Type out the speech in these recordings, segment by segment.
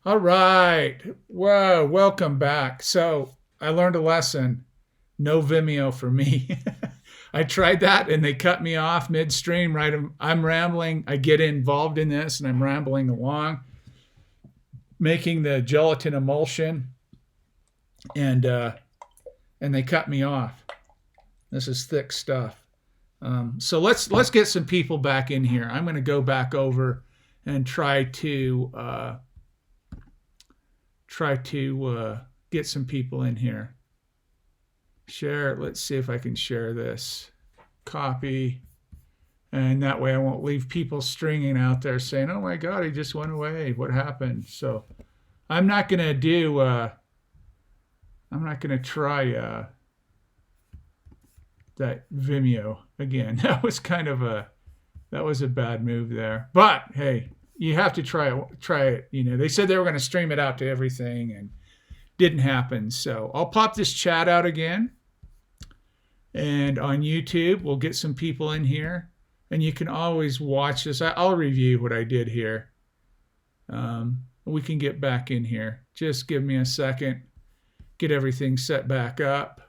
All right. Whoa, welcome back. So I learned a lesson. No Vimeo for me. I tried that and they cut me off midstream, right? I'm rambling. I get involved in this and I'm rambling along, making the gelatin emulsion, and they cut me off. This is thick stuff. So let's get some people back in here. I'm going to go back over and try to get some people in here. Share. Let's see if I can share this. Copy. And that way I won't leave people stringing out there saying, oh my God, he just went away. What happened? So I'm not going to try that Vimeo again. That was a bad move there. But hey, you have to try it. You know, they said they were going to stream it out to everything and didn't happen. So I'll pop this chat out again. And on YouTube, we'll get some people in here. And you can always watch this. I'll review what I did here. We can get back in here. Just give me a second. Get everything set back up.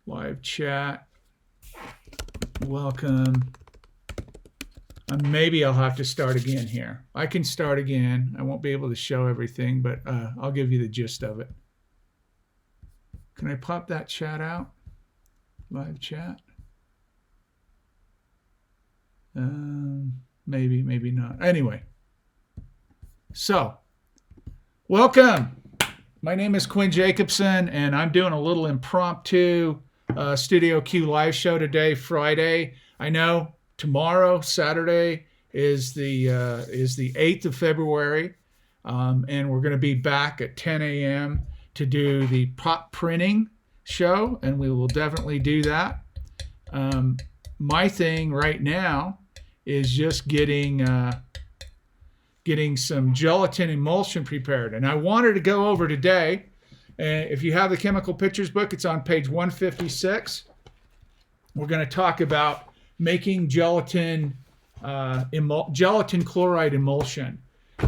Live chat. Welcome. Maybe I'll have to start again here. I can start again. I won't be able to show everything, but I'll give you the gist of it. Can I pop that chat out? Live chat? Maybe, maybe not. Anyway. So, welcome. My name is Quinn Jacobson, and I'm doing a little impromptu Studio Q live show today, Friday. I know tomorrow, Saturday, is the 8th of February, and we're going to be back at 10 a.m. to do the pop printing show, and we will definitely do that. My thing right now is just getting some gelatin emulsion prepared, and I wanted to go over today. If you have the chemical pictures book, it's on page 156. We're going to talk about making gelatin chloride emulsion.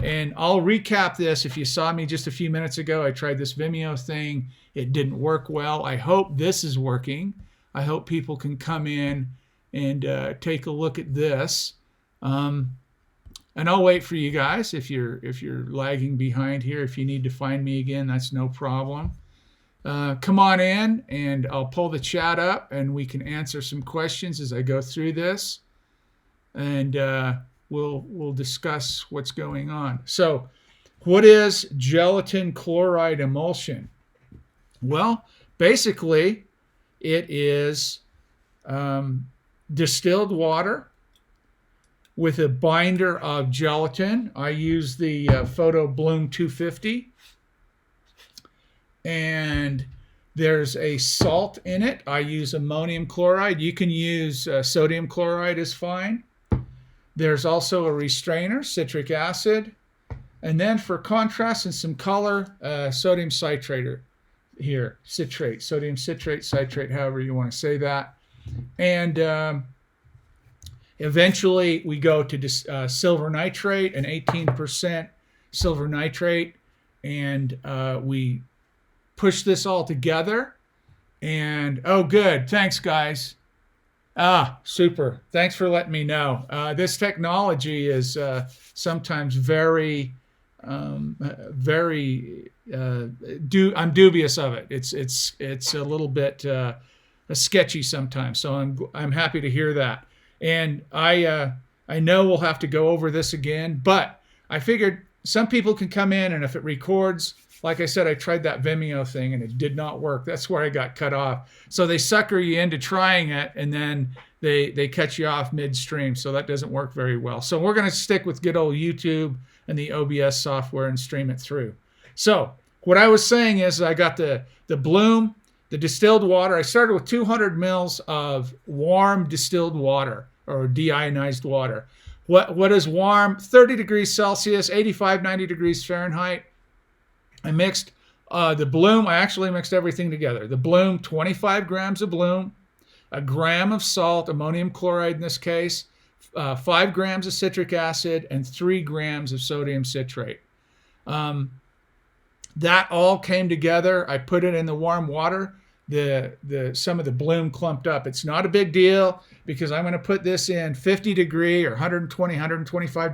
And I'll recap this. If you saw me just a few minutes ago, I tried this Vimeo thing. It didn't work well. I hope this is working. I hope people can come in and take a look at this. And I'll wait for you guys. If you're lagging behind here, if you need to find me again, that's no problem. Come on in, and I'll pull the chat up, and we can answer some questions as I go through this, and we'll discuss what's going on. So, what is gelatin chloride emulsion? Well, basically, it is distilled water with a binder of gelatin. I use the Photo Bloom 250. And there's a salt in it. I use ammonium chloride. You can use sodium chloride is fine. There's also a restrainer, citric acid. And then for contrast and some color, sodium citrate here. Citrate, sodium citrate, citrate, however you want to say that. And eventually, we go to silver nitrate, an 18% silver nitrate, and we push this all together. And, oh, good. Thanks, guys. Super. Thanks for letting me know. This technology is sometimes I'm dubious of it. It's a little bit sketchy sometimes. So I'm happy to hear that. And I know we'll have to go over this again, but I figured some people can come in, and if it records, like I said, I tried that Vimeo thing and it did not work. That's where I got cut off. So they sucker you into trying it, and then they cut you off midstream. So that doesn't work very well. So we're going to stick with good old YouTube and the OBS software and stream it through. So what I was saying is I got the Bloom, the distilled water. I started with 200 mils of warm distilled water or deionized water. What is warm? 30 degrees Celsius, 85, 90 degrees Fahrenheit. I mixed the Bloom. I actually mixed everything together. The Bloom, 25 grams of Bloom, a gram of salt, ammonium chloride in this case, 5 grams of citric acid, and 3 grams of sodium citrate. That all came together. I put it in the warm water. Some of the bloom clumped up. It's not a big deal because I'm going to put this in 50 degree or 120, 125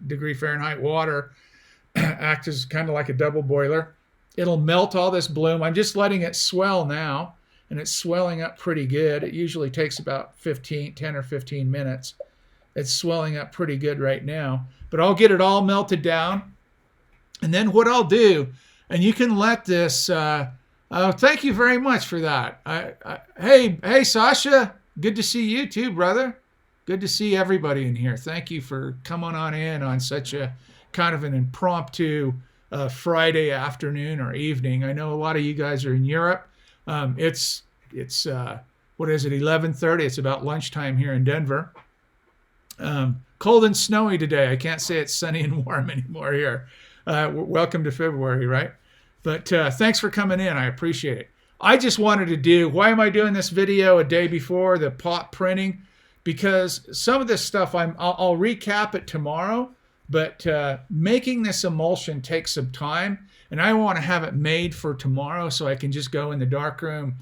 degree Fahrenheit water. Act as kind of like a double boiler. It'll melt all this bloom. I'm just letting it swell now, and it's swelling up pretty good. It usually takes about 10 or 15 minutes. It's swelling up pretty good right now, but I'll get it all melted down. And then what I'll do, and you can let this, thank you very much for that. Hey, Sasha, good to see you too, brother. Good to see everybody in here. Thank you for coming on in on such a kind of an impromptu Friday afternoon or evening. I know a lot of you guys are in Europe. It's what is it, 11:30? It's about lunchtime here in Denver. Cold and snowy today. I can't say it's sunny and warm anymore here. Welcome to February, right? But thanks for coming in. I appreciate it. I just wanted to do, why am I doing this video a day before the pot printing? Because some of this stuff, I'll recap it tomorrow, but making this emulsion takes some time, and I want to have it made for tomorrow so I can just go in the darkroom,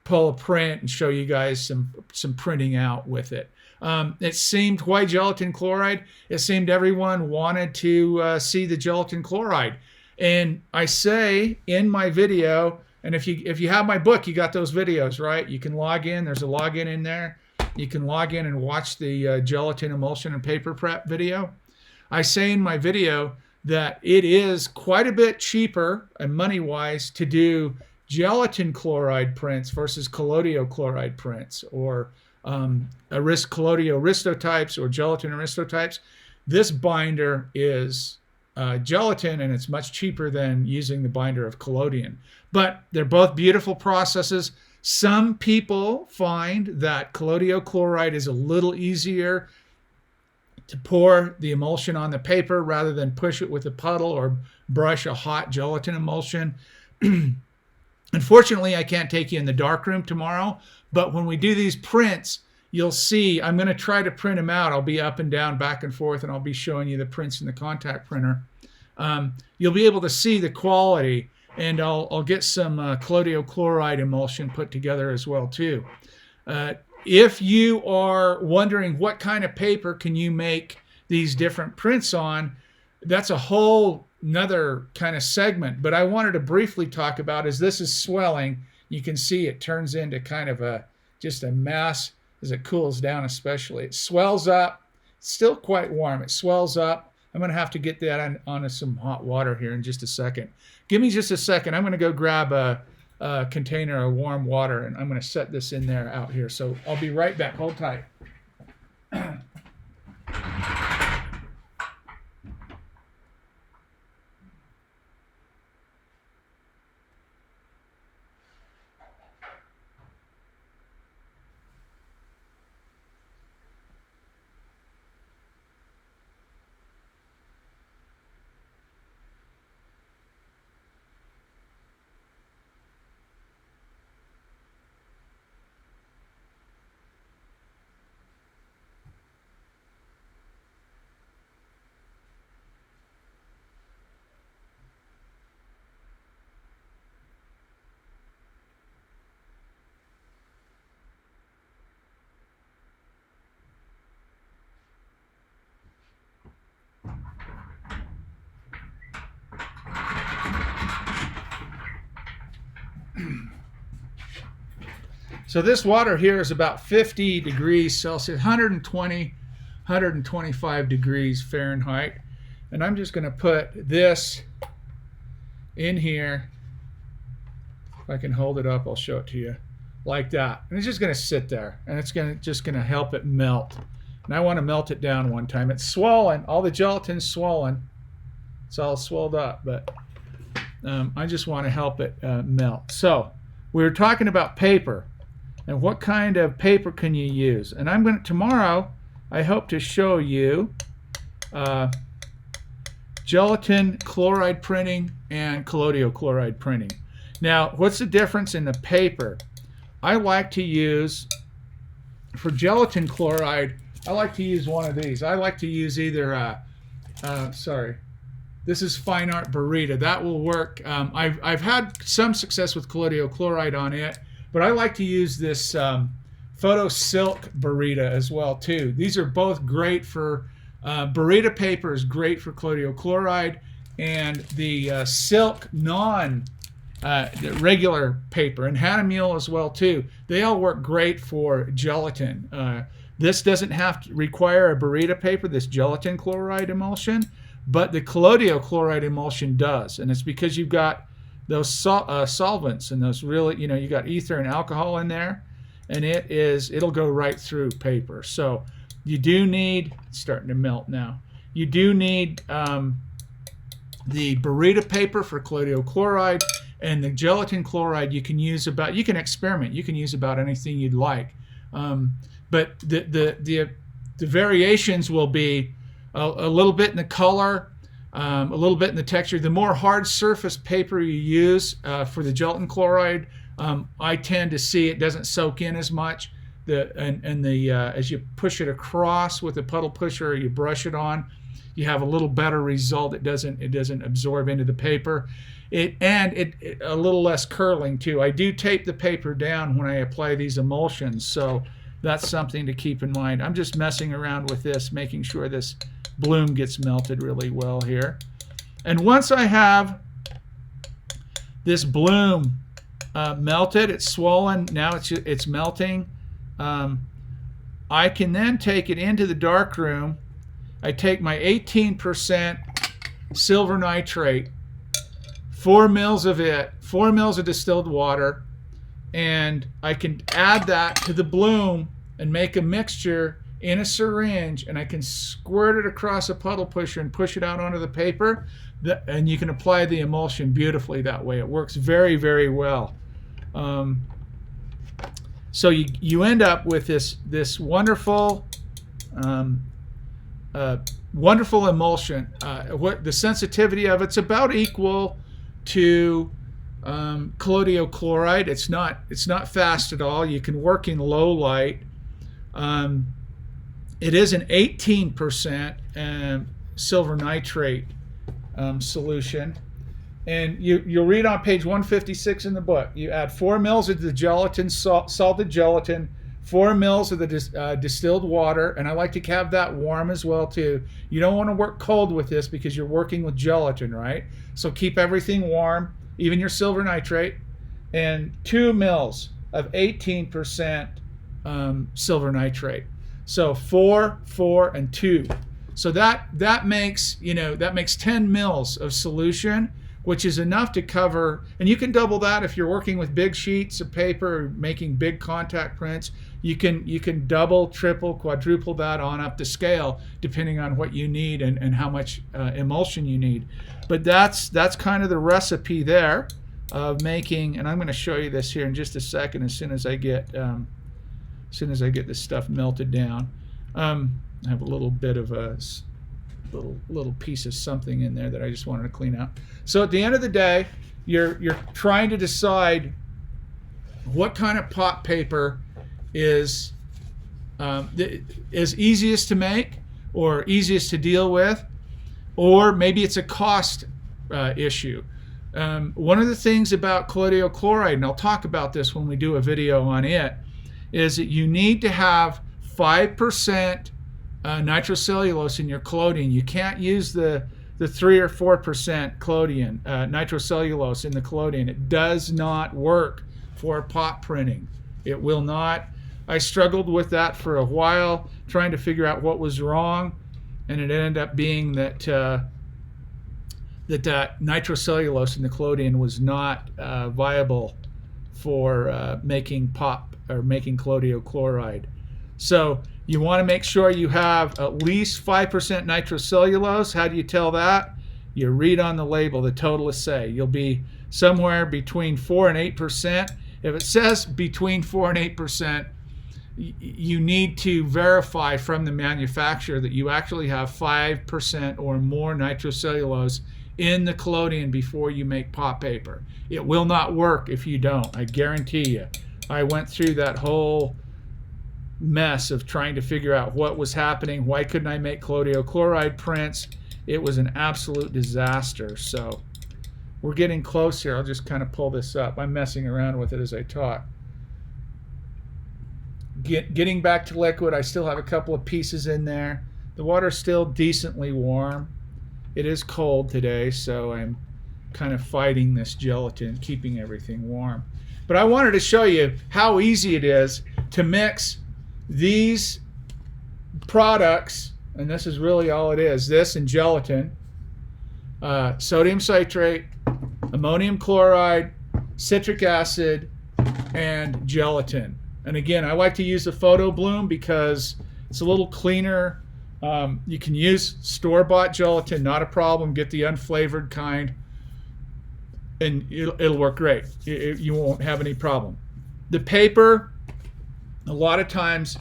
pull a print, and show you guys some printing out with it. It seemed, why gelatin chloride? It seemed everyone wanted to see the gelatin chloride. And I say in my video, and if you have my book, you got those videos, right? You can log in. There's a login in there. You can log in and watch the gelatin emulsion and paper prep video. I say in my video that it is quite a bit cheaper and money-wise to do gelatin chloride prints versus Collodion chloride prints, or Collodion aristotypes or gelatin aristotypes. This binder is gelatin, and it's much cheaper than using the binder of Collodion. But they're both beautiful processes. Some people find that Collodion chloride is a little easier to pour the emulsion on the paper rather than push it with a puddle or brush a hot gelatin emulsion. Unfortunately, I can't take you in the darkroom tomorrow, but when we do these prints, you'll see, I'm going to try to print them out. I'll be up and down, back and forth, and I'll be showing you the prints in the contact printer. You'll be able to see the quality, and I'll get some Collodion chloride emulsion put together as well too. If you are wondering what kind of paper can you make these different prints on, that's a whole another kind of segment. But I wanted to briefly talk about, as this is swelling, you can see it turns into kind of just a mass as it cools down, especially. It swells up, still quite warm. It swells up. I'm going to have to get that onto some hot water here in just a second. Give me just a second. I'm going to go grab a container of warm water, and I'm going to set this in there out here. So I'll be right back. Hold tight. So this water here is about 50 degrees Celsius, 120, 125 degrees Fahrenheit. And I'm just going to put this in here. If I can hold it up, I'll show it to you like that. And it's just going to sit there, and it's just going to help it melt. And I want to melt it down one time. It's swollen. All the gelatin's swollen. It's all swelled up, but I just want to help it melt. So we were talking about paper. And what kind of paper can you use? And I'm going to, tomorrow, I hope to show you gelatin chloride printing and Collodion chloride printing. Now, what's the difference in the paper? I like to use, for gelatin chloride, I like to use one of these. I like to use either, this This is Fine Art Burrito. That will work. I've had some success with colloidal chloride on it, but I like to use this Photo Silk Burrito as well too. These are both great for burrito paper is great for colloidal chloride, and the silk the regular paper and Hanamiel as well too. They all work great for gelatin. This doesn't have to require a burrito paper, this gelatin chloride emulsion, but the colloidal chloride emulsion does, and it's because you've got those solvents and those really, you got ether and alcohol in there, and it'll go right through paper. So you do need, it's starting to melt now, you do need the burrito paper for colloidal chloride, and the gelatin chloride you can experiment. You can use about anything you'd like. But the variations will be a little bit in the color, a little bit in the texture. The more hard surface paper you use for the gelatin chloride, I tend to see it doesn't soak in as much. As you push it across with a puddle pusher or you brush it on, you have a little better result. It doesn't absorb into the paper. It a little less curling too. I do tape the paper down when I apply these emulsions, so that's something to keep in mind. I'm just messing around with this, making sure this bloom gets melted really well here. And once I have this bloom melted, it's swollen, now it's melting, I can then take it into the dark room. I take my 18% silver nitrate, 4 mils of it, 4 mils of distilled water, and I can add that to the bloom and make a mixture in a syringe, and I can squirt it across a puddle pusher and push it out onto the paper, and you can apply the emulsion beautifully that way. It works very, very well. So you end up with this wonderful wonderful emulsion. What the sensitivity of it's about equal to colloidal chloride. It's not fast at all. You can work in low light. It is an 18% silver nitrate solution, and you'll read on page 156 in the book. You add 4 mils of the gelatin, salted gelatin, 4 mils of the distilled water, and I like to have that warm as well too. You don't want to work cold with this because you're working with gelatin, right? So keep everything warm, even your silver nitrate, and 2 mils of 18% silver nitrate. So 4, 4, and 2. So that makes 10 mils of solution, which is enough to cover, and you can double that if you're working with big sheets of paper or making big contact prints. You can double, triple, quadruple that on up to scale depending on what you need and how much emulsion you need. But that's kind of the recipe there of making, and I'm going to show you this here in just a second as soon as I get this stuff melted down. I have a little bit of a little piece of something in there that I just wanted to clean out. So at the end of the day, you're trying to decide what kind of pot paper is easiest to make or easiest to deal with, or maybe it's a cost issue. One of the things about colloidal chloride, and I'll talk about this when we do a video on it, is that you need to have 5% nitrocellulose in your collodion. You can't use the 3 or 4% collodion, nitrocellulose in the collodion. It does not work for pot printing. It will not. I struggled with that for a while, trying to figure out what was wrong, and it ended up being that nitrocellulose in the collodion was not viable for making pop or making colloidal chloride. So you want to make sure you have at least 5% nitrocellulose. How do you tell that? You read on the label the total assay. You'll be somewhere between 4 and 8%. If it says between 4 and 8%, you need to verify from the manufacturer that you actually have 5% or more nitrocellulose in the collodion before you make pot paper. It will not work if you don't, I guarantee you. I went through that whole mess of trying to figure out what was happening. Why couldn't I make colloidal chloride prints? it was an absolute disaster. So we're getting close here. I'll just kind of pull this up. I'm messing around with it as I talk. Getting back to liquid, I still have a couple of pieces in there. The water's still decently warm. It is cold today, so I'm kind of fighting this gelatin, keeping everything warm. But I wanted to show you how easy it is to mix these products, and this is really all it is, this and gelatin, sodium citrate, ammonium chloride, citric acid, and gelatin. And again, I like to use the photo bloom because it's a little cleaner. You can use store-bought gelatin, not a problem. Get the unflavored kind, and it'll work great. You won't have any problem. The paper, a lot of times,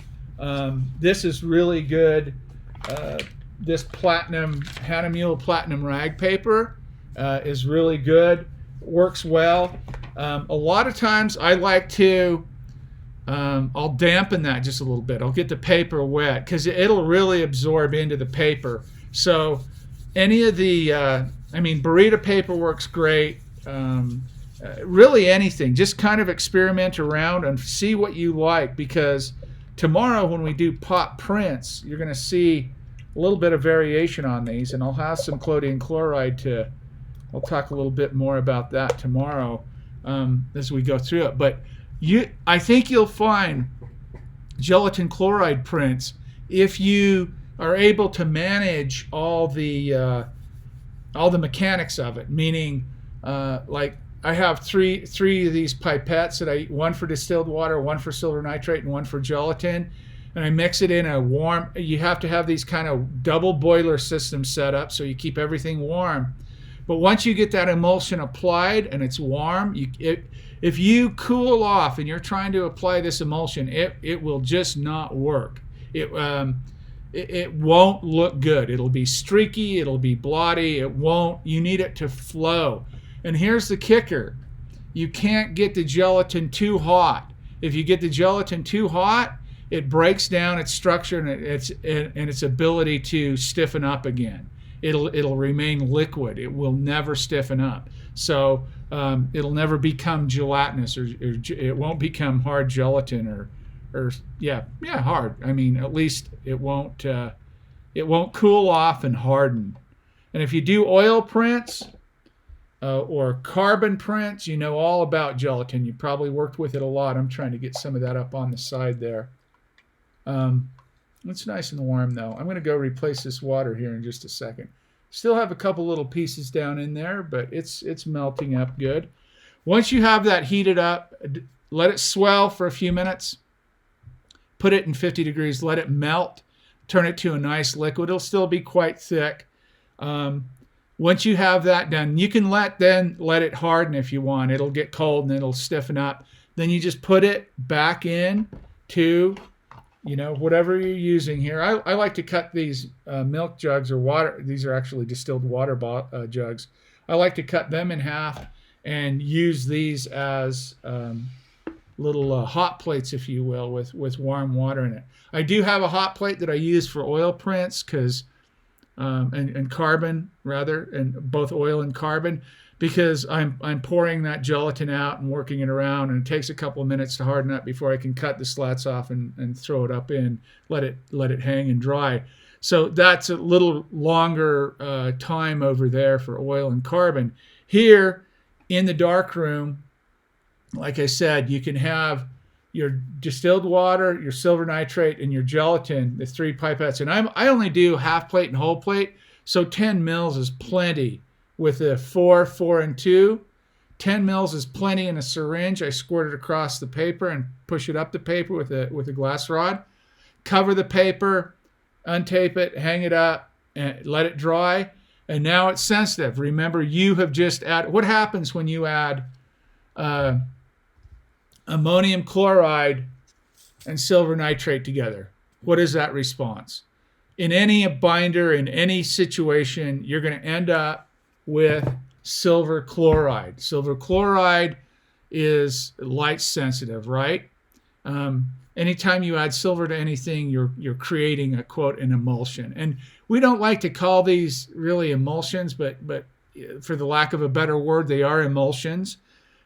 this is really good. This platinum, Hahnemühle platinum rag paper is really good. Works well. A lot of times I like to I'll dampen that just a little bit. I'll get the paper wet because it'll really absorb into the paper. So any of the, burrito paper works great. Really anything. Just kind of experiment around and see what you like, because tomorrow when we do pop prints, you're going to see a little bit of variation on these, and I'll have some Collodion chloride I'll talk a little bit more about that tomorrow as we go through it. But I think you'll find gelatin chloride prints, if you are able to manage all the mechanics of it. Meaning, like I have three of these pipettes one for distilled water, one for silver nitrate, and one for gelatin, and I mix it in a warm. You have to have these kind of double boiler systems set up so you keep everything warm. But once you get that emulsion applied and it's warm, if you cool off and you're trying to apply this emulsion, it will just not work. It won't look good. It'll be streaky. It'll be blotty. It won't. You need it to flow. And here's the kicker: you can't get the gelatin too hot. If you get the gelatin too hot, it breaks down its structure and its ability to stiffen up again. It'll remain liquid. It will never stiffen up. So it'll never become gelatinous, or it won't become hard gelatin, or hard. I mean, at least it won't cool off and harden. And if you do oil prints or carbon prints, you know all about gelatin. You probably worked with it a lot. I'm trying to get some of that up on the side there. It's nice and warm though. I'm going to go replace this water here in just a second. Still have a couple little pieces down in there, but it's melting up good. Once you have that heated up, let it swell for a few minutes. Put it in 50 degrees, let it melt, turn it to a nice liquid. It'll still be quite thick. Once you have that done, you can let it harden if you want. It'll get cold and it'll stiffen up. Then you just put it back in to whatever you're using here. I like to cut these milk jugs or water. These are actually distilled water jugs. I like to cut them in half and use these as little hot plates, if you will, with warm water in it. I do have a hot plate that I use for oil prints and carbon rather, and both oil and carbon, because I'm pouring that gelatin out and working it around, and it takes a couple of minutes to harden up before I can cut the slats off and throw it up in, let it hang and dry. So that's a little longer time over there for oil and carbon. Here in the dark room, like I said, you can have your distilled water, your silver nitrate, and your gelatin, the three pipettes. And I only do half plate and whole plate, so 10 mils is plenty. With a 4, 4, and 2, 10 mils is plenty in a syringe. I squirt it across the paper and push it up the paper with a glass rod. Cover the paper, untape it, hang it up, and let it dry. And now it's sensitive. Remember, you have just added. What happens when you add ammonium chloride and silver nitrate together? What is that response? In any binder, in any situation, you're going to end up with silver chloride. Silver chloride is light sensitive, right? And anytime you add silver to anything, you're creating a quote an emulsion. And we don't like to call these really emulsions, but for the lack of a better word, they are emulsions.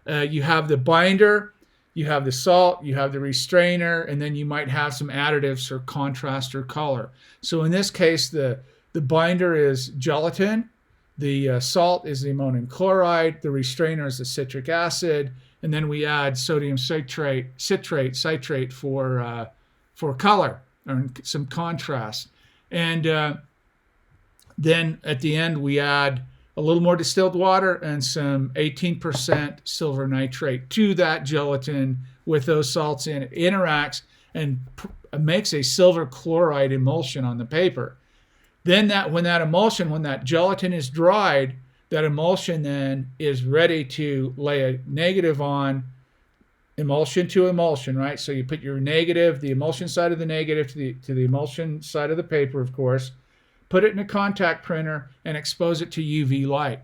You have the binder, you have the salt, you have the restrainer, and then you might have some additives for contrast or color. So in this case, the binder is gelatin, the salt is the ammonium chloride, the restrainer is the citric acid, and then we add sodium citrate for color or some contrast. And then at the end we add a little more distilled water and some 18% silver nitrate to that gelatin with those salts in. It interacts and makes a silver chloride emulsion on the paper. Then when that gelatin is dried, that emulsion then is ready to lay a negative on, emulsion to emulsion, right? So you put your negative, the emulsion side of the negative to the emulsion side of the paper, of course, put it in a contact printer and expose it to UV light.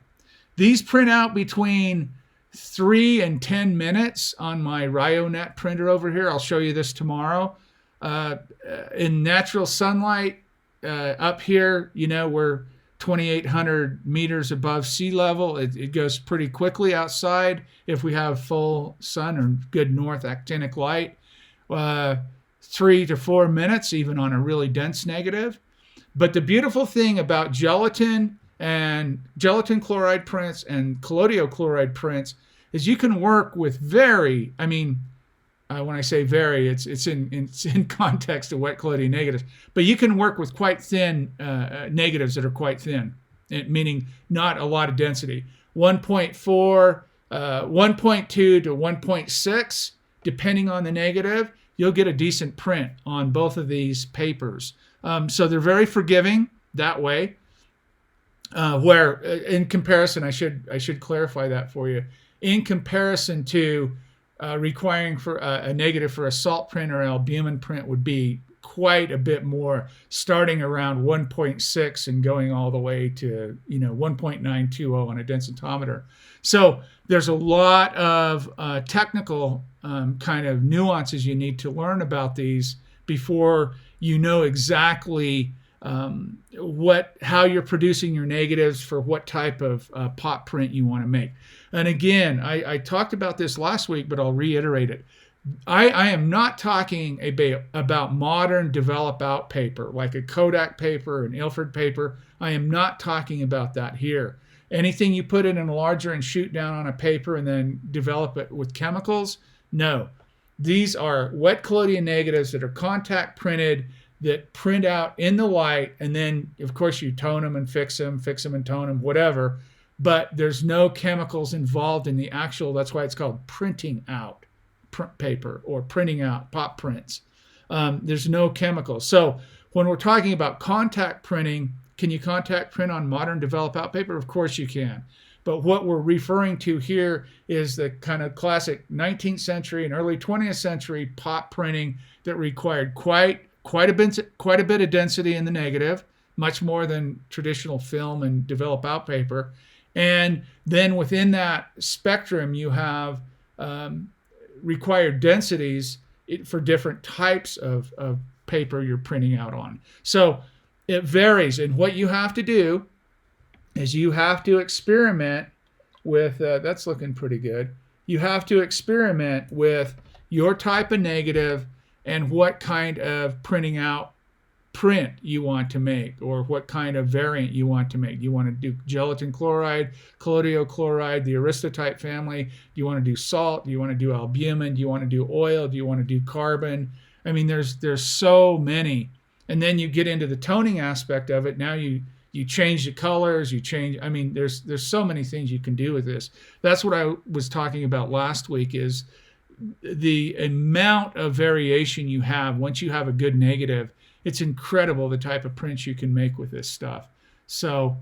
These print out between 3 and 10 minutes on my RioNet printer over here. I'll show you this tomorrow. In natural sunlight, up here, we're 2,800 meters above sea level. It goes pretty quickly outside if we have full sun or good north actinic light. 3 to 4 minutes, even on a really dense negative. But the beautiful thing about gelatin and gelatin chloride prints and collodion chloride prints is you can work with when I say very, it's in context of wet collodion negatives, but you can work with quite thin negatives that are quite thin, meaning not a lot of density. 1.4, 1.2 to 1.6, depending on the negative, you'll get a decent print on both of these papers. So they're very forgiving that way. Where in comparison, I should clarify that for you. In comparison to requiring for a negative for a salt print or albumin print would be quite a bit more, starting around 1.6 and going all the way to 1.920 on a densitometer. So there's a lot of technical kind of nuances you need to learn about these before you know exactly how you're producing your negatives for what type of pop print you want to make. And again, I talked about this last week, but I'll reiterate it. I am not talking about modern develop out paper, like a Kodak paper, an Ilford paper. I am not talking about that here. Anything you put in an enlarger and shoot down on a paper and then develop it with chemicals, no. These are wet collodion negatives that are contact printed, that print out in the light, and then of course you tone them and fix them and tone them, whatever, but there's no chemicals involved in the actual, that's why it's called printing out paper or printing out pop prints. There's no chemicals. So when we're talking about contact printing, can you contact print on modern develop out paper? Of course you can. But what we're referring to here is the kind of classic 19th century and early 20th century pop printing that required quite a bit of density in the negative, much more than traditional film and develop out paper. And then within that spectrum, you have required densities for different types of paper you're printing out on. So it varies. And what you have to do is you have to experiment with, that's looking pretty good. You have to experiment with your type of negative and what kind of printing out print you want to make, or what kind of variant you want to make. Do you want to do gelatin chloride, collodion chloride, the aristotype family? Do you want to do salt? Do you want to do albumin? Do you want to do oil? Do you want to do carbon? I mean, there's so many. And then you get into the toning aspect of it. Now you change the colors, there's so many things you can do with this. That's what I was talking about last week, is the amount of variation you have once you have a good negative. It's incredible the type of prints you can make with this stuff. So,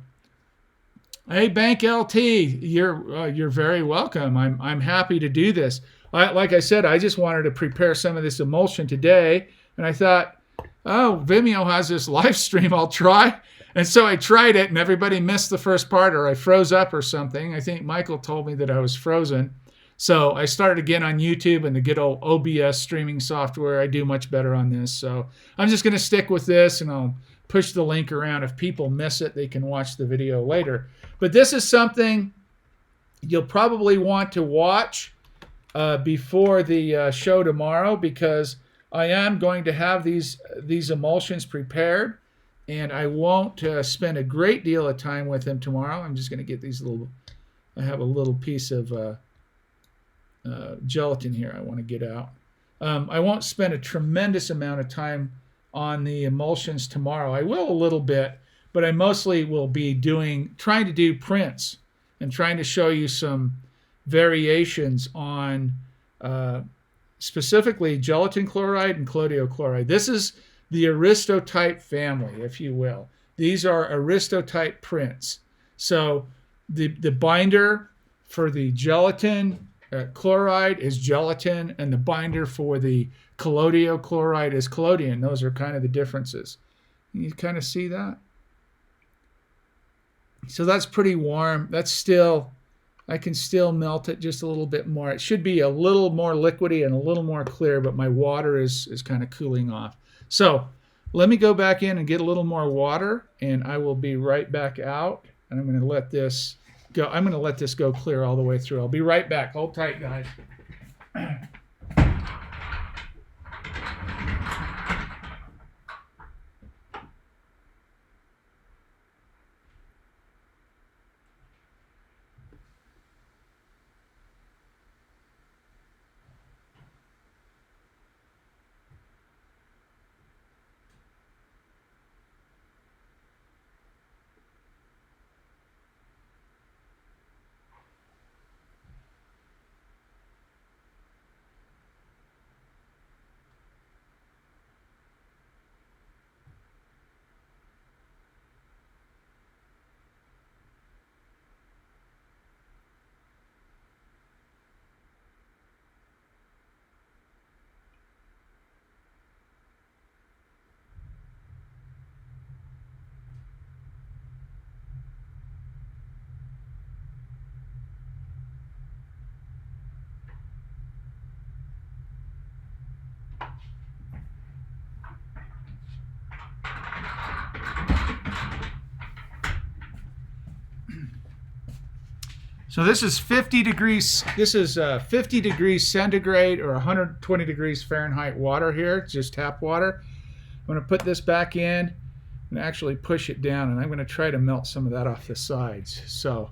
hey, Bank LT, you're very welcome. I'm happy to do this. Like I said, I just wanted to prepare some of this emulsion today, and I thought, oh, Vimeo has this live stream, I'll try. And so I tried it, and everybody missed the first part, or I froze up or something. I think Michael told me that I was frozen. So I started again on YouTube and the good old OBS streaming software. I do much better on this. So I'm just going to stick with this, and I'll push the link around. If people miss it, they can watch the video later. But this is something you'll probably want to watch before the show tomorrow, because I am going to have these emulsions prepared, and I won't spend a great deal of time with them tomorrow. I'm just going to get these little, I have a little piece of gelatin here I want to get out. I won't spend a tremendous amount of time on the emulsions tomorrow. I will a little bit, but I mostly will be trying to do prints and trying to show you some variations on specifically gelatin chloride and collodion chloride. This is the aristotype family, if you will. These are aristotype prints. So the binder for the gelatin chloride is gelatin, and the binder for the collodion chloride is collodion. Those are kind of the differences. You kind of see that? So that's pretty warm. That's still, I can still melt it just a little bit more. It should be a little more liquidy and a little more clear, but my water is kind of cooling off. So let me go back in and get a little more water, and I will be right back out. And I'm going to let this go. I'm going to let this go clear all the way through. I'll be right back. Hold tight, guys. So this is 50 degrees. This is 50 degrees centigrade or 120 degrees Fahrenheit water here, just tap water. I'm going to put this back in and actually push it down, and I'm going to try to melt some of that off the sides. So,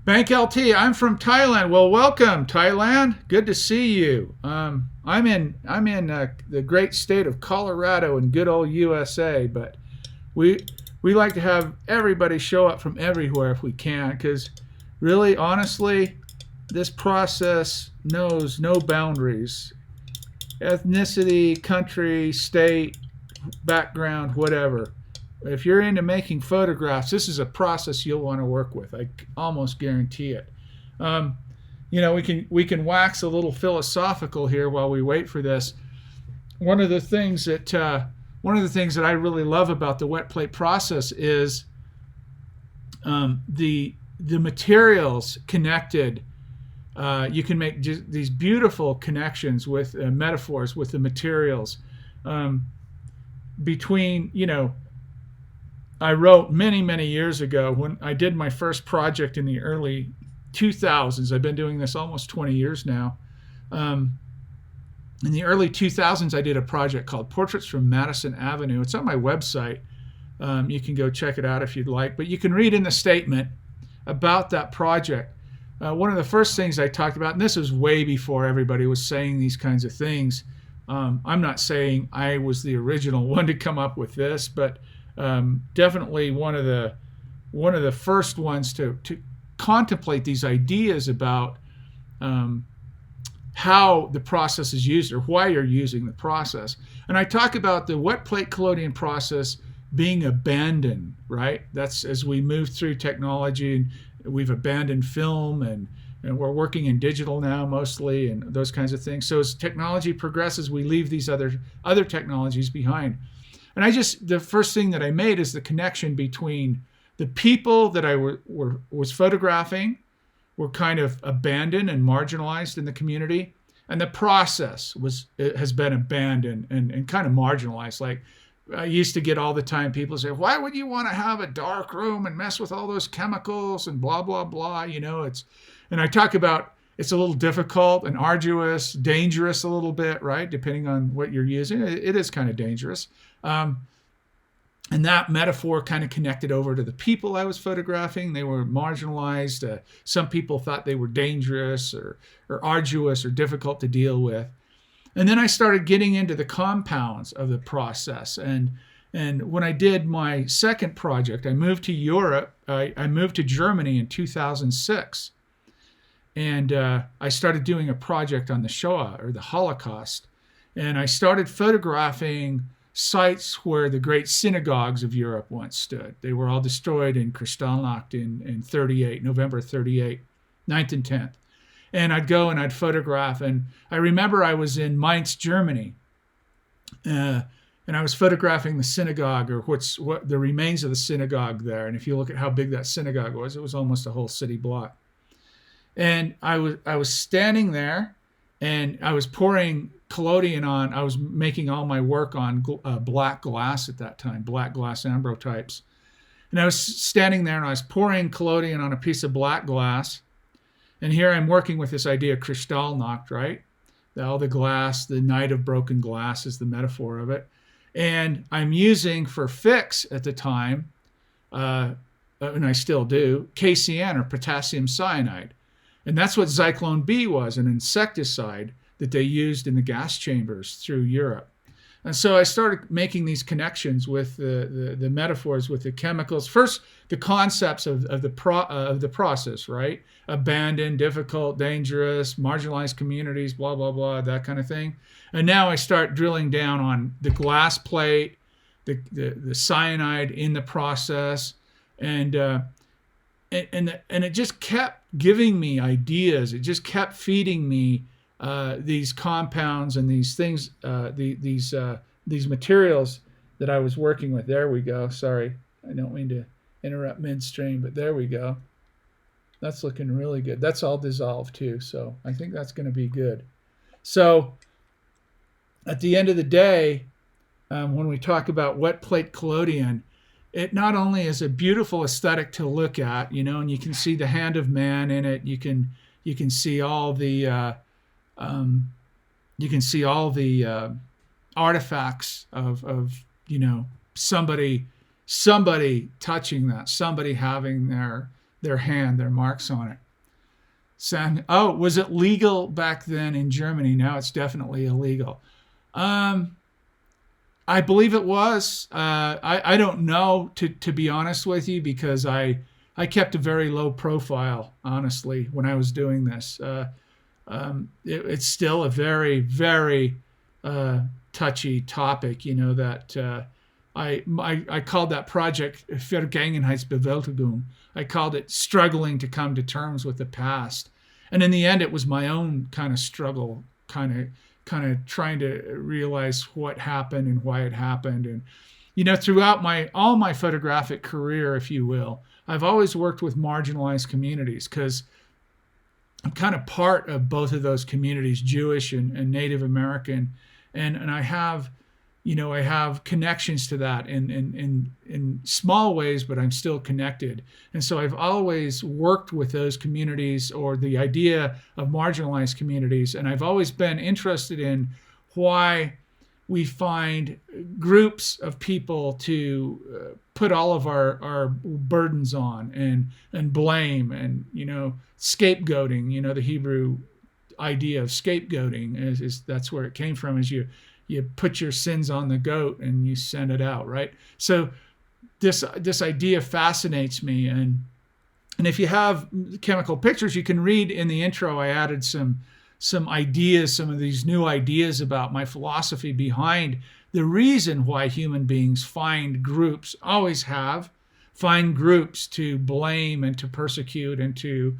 Bank LT, I'm from Thailand. Well, welcome, Thailand. Good to see you. I'm in the great state of Colorado in good old USA, but we like to have everybody show up from everywhere if we can, because really, honestly, this process knows no boundaries. Ethnicity, country, state, background, whatever. If you're into making photographs, this is a process you'll want to work with. I almost guarantee it. You know, we can wax a little philosophical here while we wait for this. One of the things that I really love about the wet plate process is the materials connected. You can make just these beautiful connections with metaphors with the materials. Between, you know, I wrote many years ago when I did my first project in the early 2000s. I've been doing this almost 20 years now. In the early 2000s, I did a project called Portraits from Madison Avenue. It's on my website. You can go check it out if you'd like. But you can read in the statement about that project. One of the first things I talked about, and this was way before everybody was saying these kinds of things. I'm not saying I was the original one to come up with this, but definitely one of the first ones to contemplate these ideas about how the process is used or why you're using the process. And I talk about the wet plate collodion process being abandoned, right? That's as we move through technology, and we've abandoned film, and we're working in digital now mostly, and those kinds of things. So as technology progresses, we leave these other technologies behind. And the first thing that I made is the connection between the people that I was photographing were kind of abandoned and marginalized in the community. And the process has been abandoned and kind of marginalized. Like, I used to get all the time people say, why would you want to have a dark room and mess with all those chemicals and blah, blah, blah. And I talk about it's a little difficult and arduous, dangerous a little bit, right? Depending on what you're using. It is kind of dangerous. And that metaphor kind of connected over to the people I was photographing. They were marginalized. Some people thought they were dangerous or arduous or difficult to deal with. And then I started getting into the compounds of the process. And when I did my second project, I moved to Europe. I moved to Germany in 2006. And I started doing a project on the Shoah, or the Holocaust. And I started photographing sites where the great synagogues of Europe once stood. They were all destroyed in Kristallnacht in 38, November 38, 9th and 10th. And I'd go and I'd photograph. And I remember I was in Mainz, Germany, and I was photographing the synagogue, or what the remains of the synagogue there. And if you look at how big that synagogue was, it was almost a whole city block. And I was standing there, and I was pouring collodion on. I was making all my work on black glass at that time, black glass ambrotypes. And I was standing there, and I was pouring collodion on a piece of black glass. And here I'm working with this idea of Kristallnacht, right? All the glass, the night of broken glass is the metaphor of it. And I'm using for fix at the time, and I still do, KCN, or potassium cyanide. And that's what Zyklon B was, an insecticide that they used in the gas chambers through Europe. And so I started making these connections with the metaphors, with the chemicals. First, the concepts of the process, right? Abandoned, difficult, dangerous, marginalized communities, blah, blah, blah, that kind of thing. And now I start drilling down on the glass plate, the cyanide in the process, and it just kept giving me ideas. It just kept feeding me these compounds and these things, these materials that I was working with. There we go. Sorry, I don't mean to interrupt midstream, but there we go. That's looking really good. That's all dissolved too, so I think that's going to be good. So at the end of the day, when we talk about wet plate collodion, it not only is a beautiful aesthetic to look at, and you can see the hand of man in it. You can see all the artifacts of somebody touching that, somebody having their hand, their marks on it. Was it legal back then in Germany? Now it's definitely illegal. I believe it was. I don't know, to be honest with you, because I kept a very low profile, honestly, when I was doing this. It's still a very, very touchy topic, that I called that project Vergangenheitsbewältigung. I called it struggling to come to terms with the past. And in the end, it was my own kind of struggle, kind of trying to realize what happened and why it happened. And, throughout all my photographic career, if you will, I've always worked with marginalized communities, because I'm kind of part of both of those communities, Jewish and Native American. And I have, I have connections to that in small ways, but I'm still connected. And so I've always worked with those communities, or the idea of marginalized communities. And I've always been interested in why we find groups of people to put all of our burdens on and blame and, scapegoating. The Hebrew idea of scapegoating is that's where it came from, is you put your sins on the goat and you send it out, right? So this idea fascinates me. And if you have chemical pictures, you can read in the intro, I added some ideas, some of these new ideas about my philosophy behind the reason why human beings find groups, always find groups to blame and to persecute and to,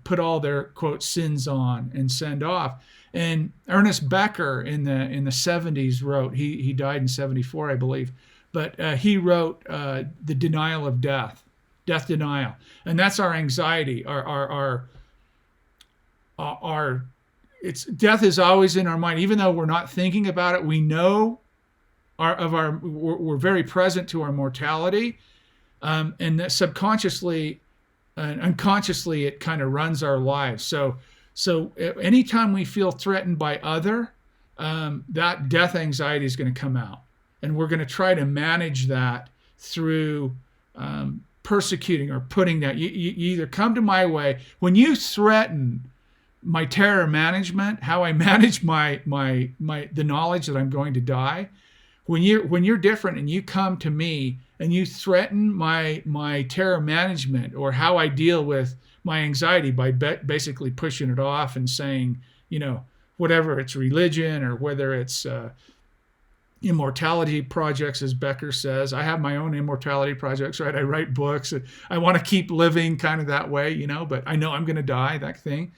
put all their, quote, sins on and send off. And Ernest Becker in the 70s wrote, he died in 74, I believe, but he wrote The Denial of Death. death denial. And that's our anxiety. It's death is always in our mind, even though we're not thinking about it. We know we're very present to our mortality, and that subconsciously and unconsciously it kind of runs our lives. So anytime we feel threatened by other, that death anxiety is going to come out, and we're going to try to manage that through persecuting or putting that. You either come to my way. When you threaten my terror management, how I manage the knowledge that I'm going to die. When you're different and you come to me and you threaten my terror management or how I deal with my anxiety by basically pushing it off and saying, whatever it's religion or whether it's immortality projects, as Becker says. I have my own immortality projects, right? I write books. I want to keep living kind of that way, but I know I'm going to die, that thing.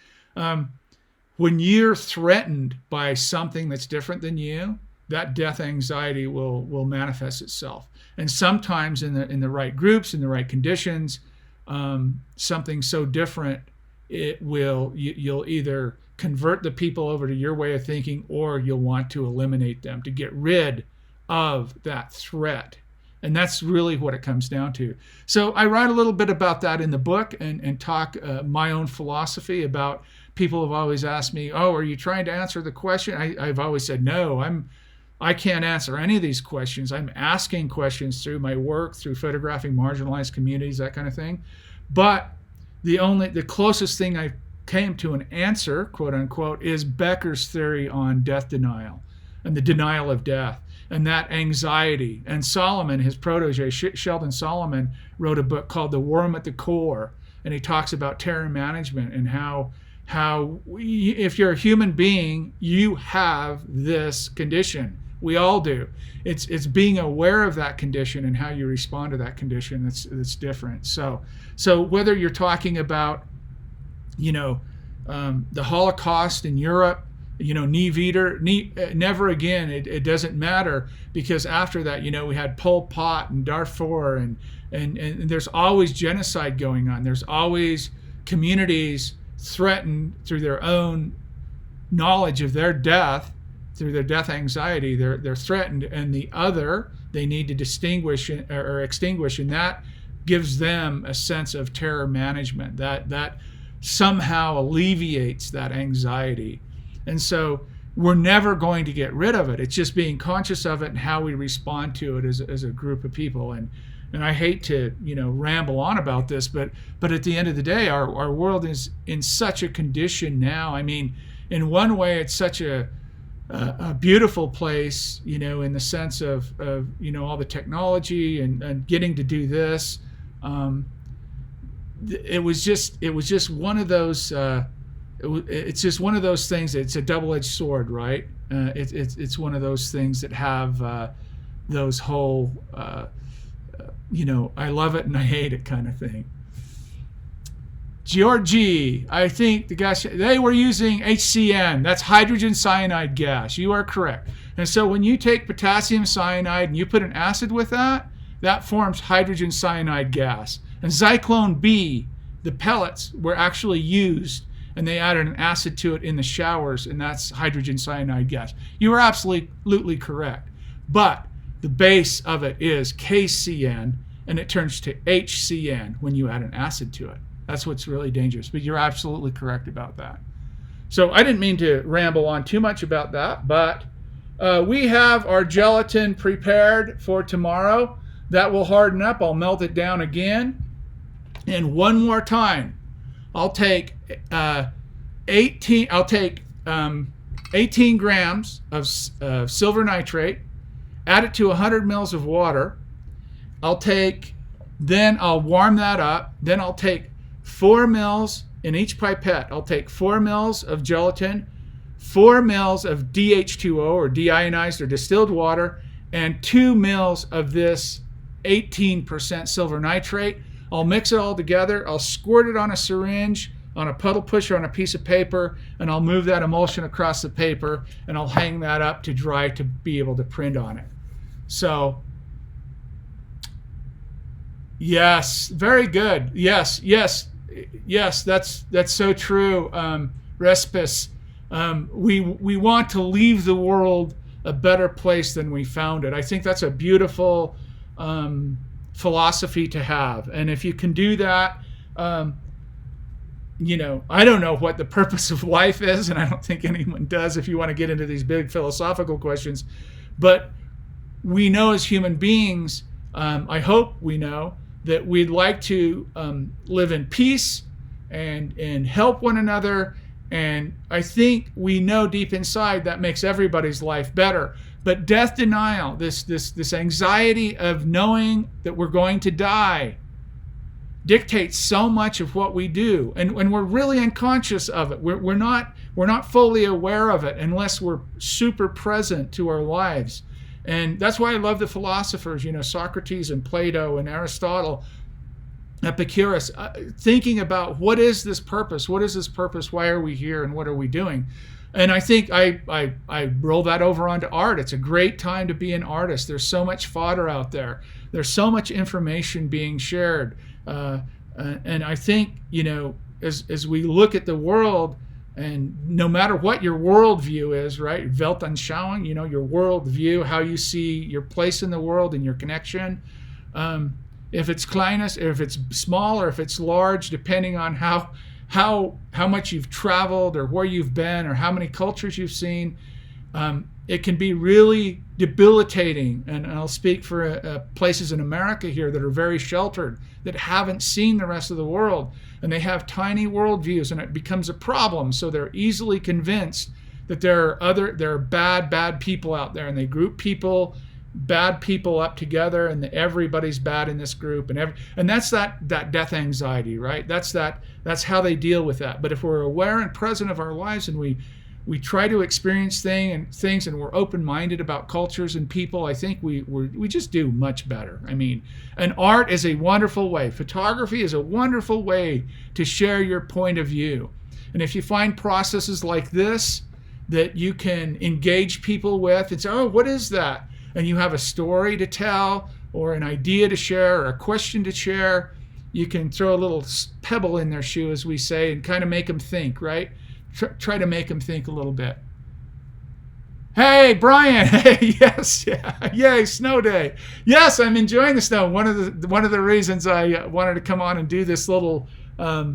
When you're threatened by something that's different than you, that death anxiety will manifest itself. And sometimes in the right groups, in the right conditions, something so different, you'll either convert the people over to your way of thinking, or you'll want to eliminate them to get rid of that threat. And that's really what it comes down to. So I write a little bit about that in the book and talk my own philosophy about. People have always asked me, "Oh, are you trying to answer the question?" I've always said, "No, I can't answer any of these questions. I'm asking questions through my work, through photographing marginalized communities, that kind of thing. But the closest thing I came to an answer, quote unquote, is Becker's theory on death denial and the denial of death and that anxiety." And Solomon, his protege, Sheldon Solomon, wrote a book called The Worm at the Core, and he talks about terror management and how if you're a human being, you have this condition. We all do. It's being aware of that condition and how you respond to that condition that's different. So whether you're talking about, the Holocaust in Europe, Nie wieder, never again. It doesn't matter, because after that, we had Pol Pot and Darfur, and there's always genocide going on. There's always communities threatened through their own knowledge of their death, through their death anxiety. They're threatened, and the other they need to distinguish or extinguish, and that gives them a sense of terror management that somehow alleviates that anxiety. And so we're never going to get rid of it. It's just being conscious of it and how we respond to it as a group of people. And I hate to, ramble on about this, but at the end of the day, our world is in such a condition now. I mean, in one way, it's such a beautiful place, in the sense of all the technology and getting to do this. It was just one of those. It's just one of those things. It's a double-edged sword, right? It's one of those things that have those whole. I love it and I hate it kind of thing. Georgie, I think the gas, they were using HCN. That's hydrogen cyanide gas. You are correct. And so when you take potassium cyanide and you put an acid with that forms hydrogen cyanide gas. And Zyklone B, the pellets, were actually used, and they added an acid to it in the showers, and that's hydrogen cyanide gas. You are absolutely correct. But the base of it is KCN, and it turns to HCN when you add an acid to it. That's what's really dangerous. But you're absolutely correct about that. So I didn't mean to ramble on too much about that, but we have our gelatin prepared for tomorrow. That will harden up. I'll melt it down again. And one more time, I'll take 18 grams of silver nitrate, add it to 100 mils of water. Then I'll warm that up. Then I'll take 4 mils in each pipette. I'll take 4 mils of gelatin, 4 mils of DH2O or deionized or distilled water, and 2 mils of this 18% silver nitrate. I'll mix it all together. I'll squirt it on a syringe, on a puddle pusher, on a piece of paper, and I'll move that emulsion across the paper, and I'll hang that up to dry to be able to print on it. So Yes, very good. Yes, yes, yes. That's so true. Respis. We want to leave the world a better place than we found it. I think that's a beautiful philosophy to have. And if you can do that, I don't know what the purpose of life is, and I don't think anyone does. If you want to get into these big philosophical questions, but we know as human beings, I hope we know that we'd like to live in peace and help one another. And I think we know deep inside that makes everybody's life better. But death denial, this anxiety of knowing that we're going to die, dictates so much of what we do, and when we're really unconscious of it, we're not fully aware of it unless we're super present to our lives. And that's why I love the philosophers, Socrates and Plato and Aristotle, Epicurus, thinking about what is this purpose? What is this purpose? Why are we here? And what are we doing? And I think I roll that over onto art. It's a great time to be an artist. There's so much fodder out there. There's so much information being shared. And I think, as we look at the world, and no matter what your worldview is, right? Weltanschauung, your worldview, how you see your place in the world and your connection. If it's kleines, or if it's small, or if it's large, depending on how much you've traveled, or where you've been, or how many cultures you've seen, it can be really debilitating. And I'll speak for places in America here that are very sheltered, that haven't seen the rest of the world, and they have tiny worldviews, and it becomes a problem. So they're easily convinced that there are bad people out there, and they group bad people up together, and everybody's bad in this group, and that's that death anxiety, right? That's how they deal with that. But if we're aware and present of our lives, and we try to experience things, and we're open-minded about cultures and people, I think we just do much better. I mean, and art is a wonderful way. Photography is a wonderful way to share your point of view. And if you find processes like this that you can engage people with and say, oh, what is that? And you have a story to tell, or an idea to share, or a question to share, you can throw a little pebble in their shoe, as we say, and kind of make them think, right? Try to make them think a little bit. Hey, Brian. Hey, yes, yeah, yay, snow day. Yes, I'm enjoying the snow. One of the reasons I wanted to come on and do this little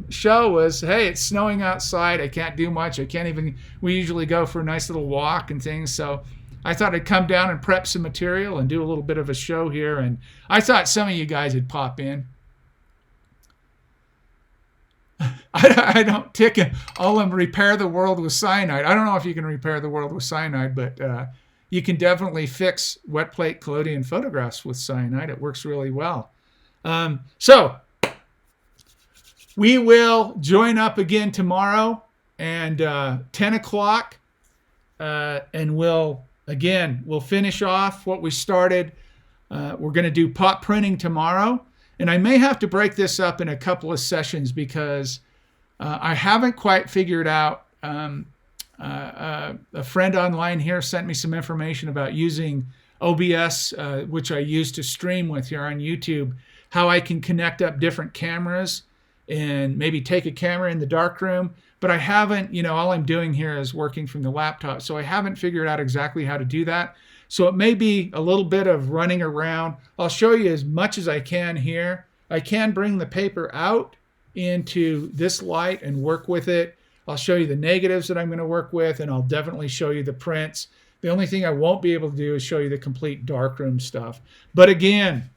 show was, hey, it's snowing outside. I can't do much. We usually go for a nice little walk and things. So I thought I'd come down and prep some material and do a little bit of a show here. And I thought some of you guys would pop in. I don't tick all of them repair the world with cyanide. I don't know if you can repair the world with cyanide, but you can definitely fix wet plate collodion photographs with cyanide. It works really well. So we will join up again tomorrow and 10 o'clock, and we'll finish off what we started. We're going to do pop printing tomorrow. And I may have to break this up in a couple of sessions because I haven't quite figured out. A friend online here sent me some information about using OBS, which I use to stream with here on YouTube, how I can connect up different cameras and maybe take a camera in the darkroom. But I haven't, all I'm doing here is working from the laptop. So I haven't figured out exactly how to do that. So it may be a little bit of running around. I'll show you as much as I can here. I can bring the paper out into this light and work with it. I'll show you the negatives that I'm going to work with, and I'll definitely show you the prints. The only thing I won't be able to do is show you the complete darkroom stuff. But again,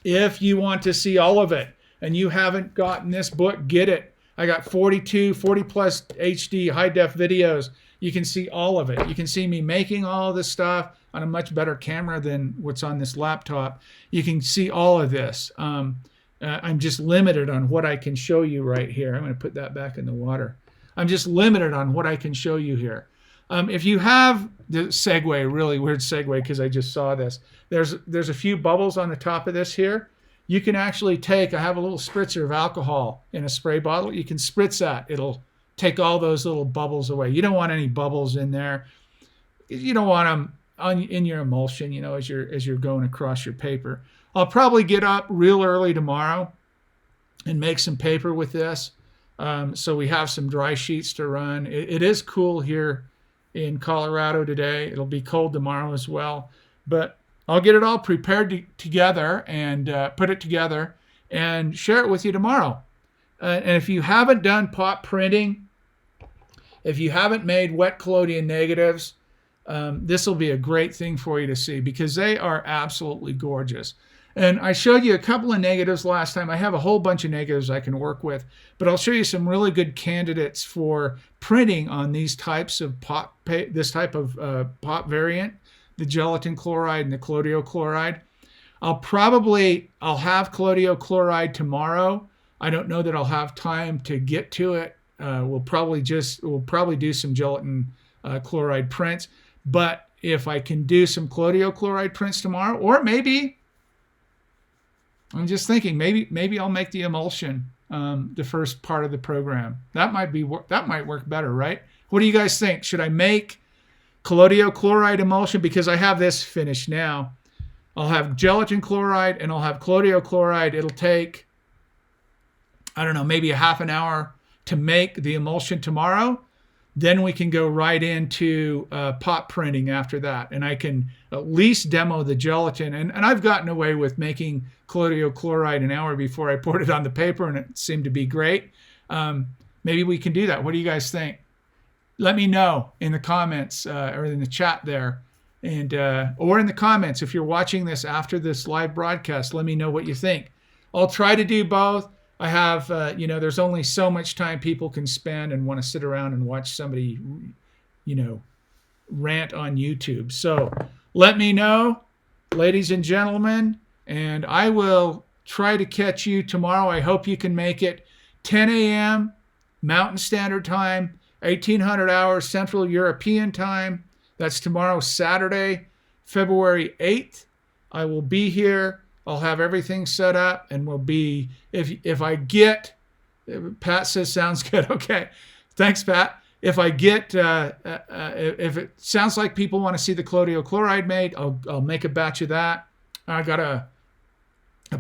if you want to see all of it and you haven't gotten this book, get it. I got 40 plus HD high def videos. You can see all of it. You can see me making all of this stuff on a much better camera than what's on this laptop. You can see all of this. I'm just limited on what I can show you right here. I'm going to put that back in the water. I'm just limited on what I can show you here. If you have the segue, really weird segue because I just saw this. There's a few bubbles on the top of this here. You can actually I have a little spritzer of alcohol in a spray bottle. You can spritz that. It'll take all those little bubbles away. You don't want any bubbles in there. You don't want them in your emulsion, as you're going across your paper. I'll probably get up real early tomorrow and make some paper with this, so we have some dry sheets to run. It is cool here in Colorado today. It'll be cold tomorrow as well, but I'll get it all prepared together and put it together and share it with you tomorrow. And if you haven't done pot printing, if you haven't made wet collodion negatives, this will be a great thing for you to see because they are absolutely gorgeous. And I showed you a couple of negatives last time. I have a whole bunch of negatives I can work with, but I'll show you some really good candidates for printing on these types of this type of pot variant, the gelatin chloride and the collodion chloride. I'll have collodion chloride tomorrow. I don't know that I'll have time to get to it. We'll probably do some gelatin chloride prints, but if I can do some collodion chloride prints tomorrow, or maybe I'm just thinking maybe I'll make the emulsion the first part of the program. That might work better, right? What do you guys think? Should I make collodion chloride emulsion because I have this finished now? I'll have gelatin chloride and I'll have collodion chloride. It'll take, I don't know, maybe a half an hour to make the emulsion tomorrow. Then we can go right into pot printing after that. And I can at least demo the gelatin. And I've gotten away with making collodion chloride an hour before I poured it on the paper, and it seemed to be great. Maybe we can do that. What do you guys think? Let me know in the comments or in the chat there. And or in the comments, if you're watching this after this live broadcast, let me know what you think. I'll try to do both. I have, there's only so much time people can spend and want to sit around and watch somebody, rant on YouTube. So let me know, ladies and gentlemen, and I will try to catch you tomorrow. I hope you can make it 10 a.m. Mountain Standard Time, 1800 hours Central European Time. That's tomorrow, Saturday, February 8th. I will be here. I'll have everything set up, and we'll be, if I get, Pat says sounds good. Okay. Thanks, Pat. If I get, if it sounds like people want to see the collodion chloride made, I'll make a batch of that. I got a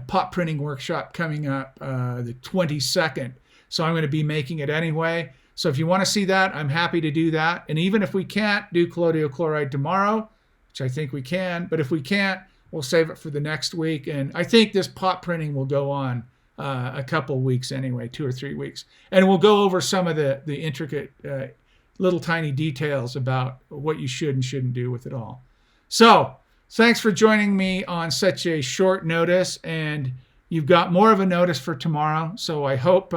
pot printing workshop coming up the 22nd. So I'm going to be making it anyway. So if you want to see that, I'm happy to do that. And even if we can't do collodion chloride tomorrow, which I think we can, but if we can't, we'll save it for the next week. And I think this pot printing will go on a couple weeks anyway, 2 or 3 weeks. And we'll go over some of the intricate little tiny details about what you should and shouldn't do with it all. So thanks for joining me on such a short notice. And you've got more of a notice for tomorrow. So I hope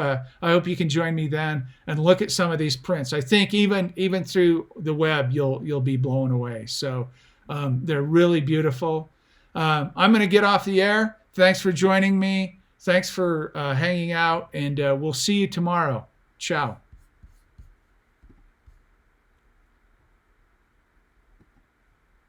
you can join me then and look at some of these prints. I think even through the web, you'll be blown away. So they're really beautiful. I'm going to get off the air. Thanks for joining me. Thanks for hanging out, and we'll see you tomorrow. Ciao.